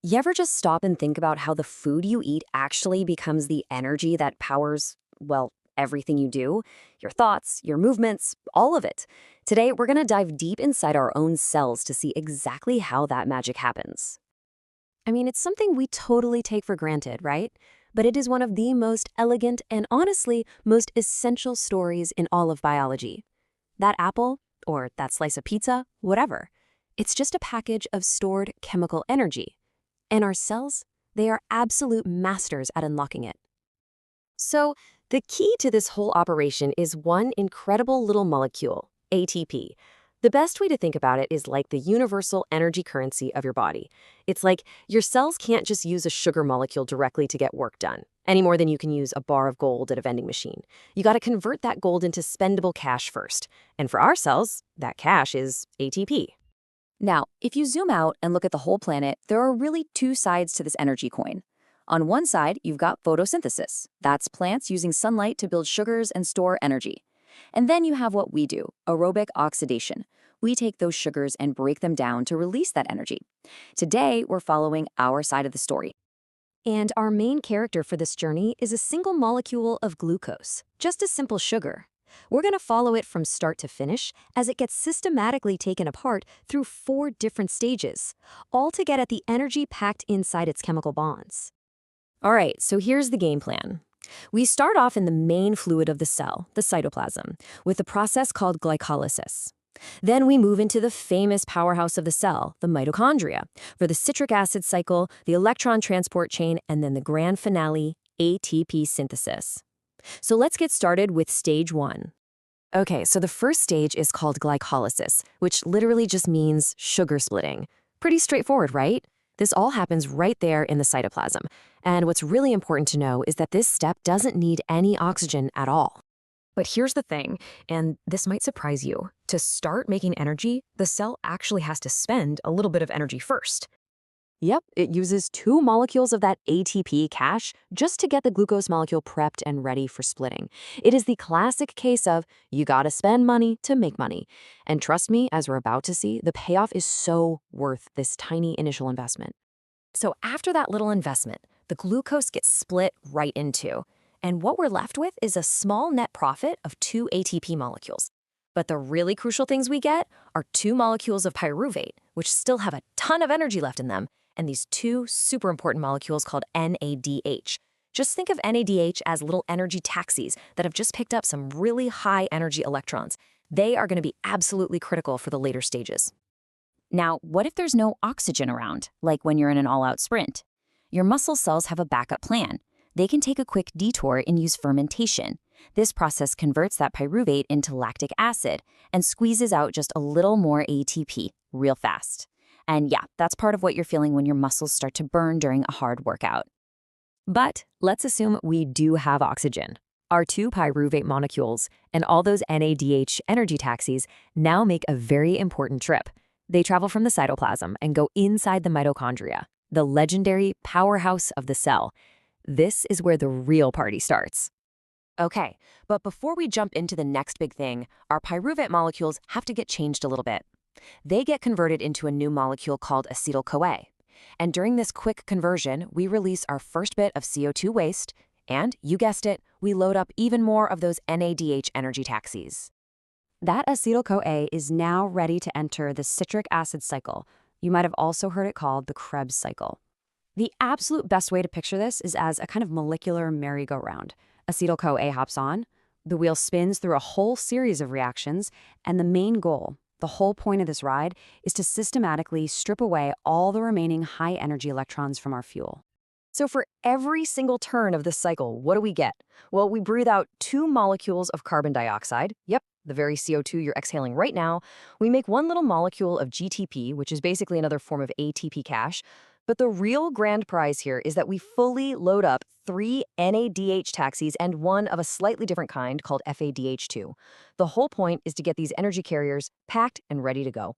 You ever just stop and think about how the food you eat actually becomes the energy that powers, well, everything you do? Your thoughts, your movements, all of it. Today, we're going to dive deep inside our own cells to see exactly how that magic happens. I mean, it's something we totally take for granted, right? But it is one of the most elegant and honestly, most essential stories in all of biology. That apple, or that slice of pizza, whatever. It's just a package of stored chemical energy. And our cells, they are absolute masters at unlocking it. So, the key to this whole operation is one incredible little molecule, ATP. The best way to think about it is like the universal energy currency of your body. It's like your cells can't just use a sugar molecule directly to get work done, any more than you can use a bar of gold at a vending machine. You got to convert that gold into spendable cash first. And for our cells, that cash is ATP. Now, if you zoom out and look at the whole planet, there are really two sides to this energy coin. On one side, you've got photosynthesis. That's plants using sunlight to build sugars and store energy. And then you have what we do, aerobic oxidation. We take those sugars and break them down to release that energy. Today, we're following our side of the story. And our main character for this journey is a single molecule of glucose, just a simple sugar. We're going to follow it from start to finish as it gets systematically taken apart through 4 different stages, all to get at the energy packed inside its chemical bonds. All right, so here's the game plan. We start off in the main fluid of the cell, the cytoplasm, with a process called glycolysis. Then we move into the famous powerhouse of the cell, the mitochondria, for the citric acid cycle, the electron transport chain, and then the grand finale, ATP synthesis. So let's get started with stage 1. Okay, so the first stage is called glycolysis, which literally just means sugar splitting. Pretty straightforward, right? This all happens right there in the cytoplasm. And what's really important to know is that this step doesn't need any oxygen at all. But here's the thing, and this might surprise you. To start making energy, the cell actually has to spend a little bit of energy first. Yep, it uses 2 molecules of that ATP cache just to get the glucose molecule prepped and ready for splitting. It is the classic case of you gotta spend money to make money. And trust me, as we're about to see, the payoff is so worth this tiny initial investment. So after that little investment, the glucose gets split right in 2. And what we're left with is a small net profit of 2 ATP molecules. But the really crucial things we get are 2 molecules of pyruvate, which still have a ton of energy left in them, and these 2 super important molecules called NADH. Just think of NADH as little energy taxis that have just picked up some really high energy electrons. They are going to be absolutely critical for the later stages. Now, what if there's no oxygen around, like when you're in an all-out sprint? Your muscle cells have a backup plan. They can take a quick detour and use fermentation. This process converts that pyruvate into lactic acid and squeezes out just a little more ATP real fast. And yeah, that's part of what you're feeling when your muscles start to burn during a hard workout. But let's assume we do have oxygen. Our 2 pyruvate molecules and all those NADH energy taxis now make a very important trip. They travel from the cytoplasm and go inside the mitochondria, the legendary powerhouse of the cell. This is where the real party starts. Okay, but before we jump into the next big thing, our pyruvate molecules have to get changed a little bit. They get converted into a new molecule called acetyl-CoA. And during this quick conversion, we release our first bit of CO2 waste, and, you guessed it, we load up even more of those NADH energy taxis. That acetyl-CoA is now ready to enter the citric acid cycle. You might have also heard it called the Krebs cycle. The absolute best way to picture this is as a kind of molecular merry-go-round. Acetyl-CoA hops on, the wheel spins through a whole series of reactions, and the main goal, the whole point of this ride, is to systematically strip away all the remaining high-energy electrons from our fuel. So for every single turn of this cycle, what do we get? Well, we breathe out 2 molecules of carbon dioxide. Yep, the very CO2 you're exhaling right now. We make 1 little molecule of GTP, which is basically another form of ATP cache. But the real grand prize here is that we fully load up 3 NADH taxis and 1 of a slightly different kind called FADH2. The whole point is to get these energy carriers packed and ready to go.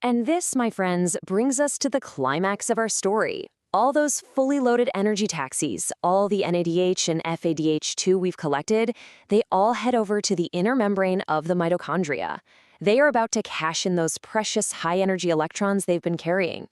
And this, my friends, brings us to the climax of our story. All those fully loaded energy taxis, all the NADH and FADH2 we've collected, they all head over to the inner membrane of the mitochondria. They are about to cash in those precious high-energy electrons they've been carrying.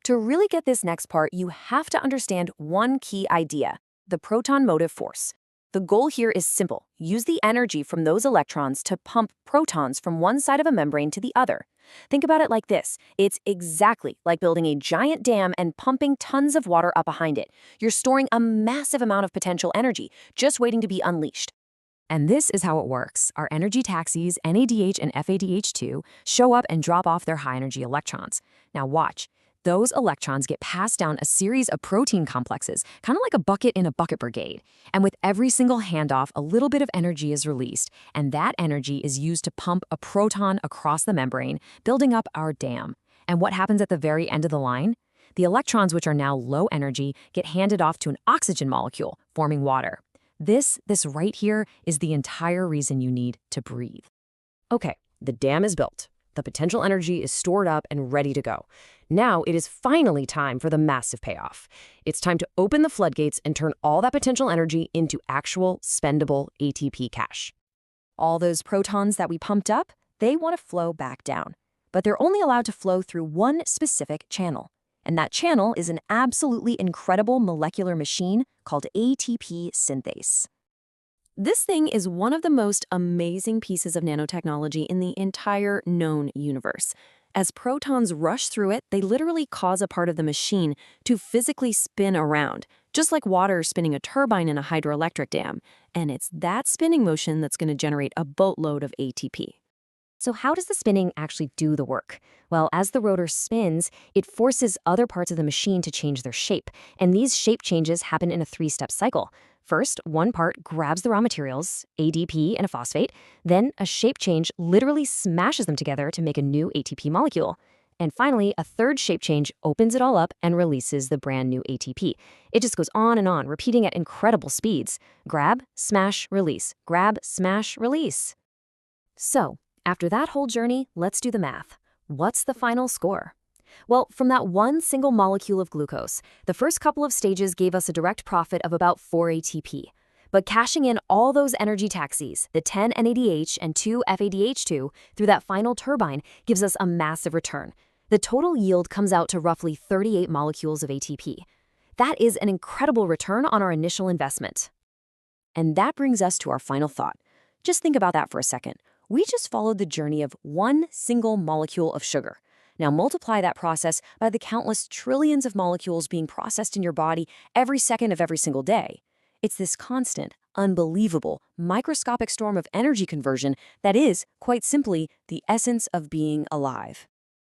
To really get this next part, you have to understand one key idea: the proton-motive force. The goal here is simple. Use the energy from those electrons to pump protons from one side of a membrane to the other. Think about it like this. It's exactly like building a giant dam and pumping tons of water up behind it. You're storing a massive amount of potential energy, just waiting to be unleashed. And this is how it works. Our energy taxis, NADH and FADH2, show up and drop off their high-energy electrons. Now watch. Those electrons get passed down a series of protein complexes, kind of like a bucket in a bucket brigade. And with every single handoff, a little bit of energy is released, and that energy is used to pump a proton across the membrane, building up our dam. And what happens at the very end of the line? The electrons, which are now low energy, get handed off to an oxygen molecule, forming water. This right here is the entire reason you need to breathe. Okay, the dam is built. The potential energy is stored up and ready to go. Now it is finally time for the massive payoff. It's time to open the floodgates and turn all that potential energy into actual spendable ATP cash. All those protons that we pumped up, they want to flow back down. But they're only allowed to flow through one specific channel. And that channel is an absolutely incredible molecular machine called ATP synthase. This thing is one of the most amazing pieces of nanotechnology in the entire known universe. As protons rush through it, they literally cause a part of the machine to physically spin around, just like water spinning a turbine in a hydroelectric dam. And it's that spinning motion that's going to generate a boatload of ATP. So how does the spinning actually do the work? Well, as the rotor spins, it forces other parts of the machine to change their shape. And these shape changes happen in a three-step cycle. First, one part grabs the raw materials, ADP and a phosphate. Then a shape change literally smashes them together to make a new ATP molecule. And finally, a third shape change opens it all up and releases the brand new ATP. It just goes on, repeating at incredible speeds. Grab, smash, release. Grab, smash, release. So, after that whole journey, let's do the math. What's the final score? Well, from that one single molecule of glucose, the first couple of stages gave us a direct profit of about 4 ATP. But cashing in all those energy taxis, the 10 NADH and 2 FADH2, through that final turbine gives us a massive return. The total yield comes out to roughly 38 molecules of ATP. That is an incredible return on our initial investment. And that brings us to our final thought. Just think about that for a second. We just followed the journey of one single molecule of sugar. Now multiply that process by the countless trillions of molecules being processed in your body every second of every single day. It's this constant, unbelievable, microscopic storm of energy conversion that is, quite simply, the essence of being alive.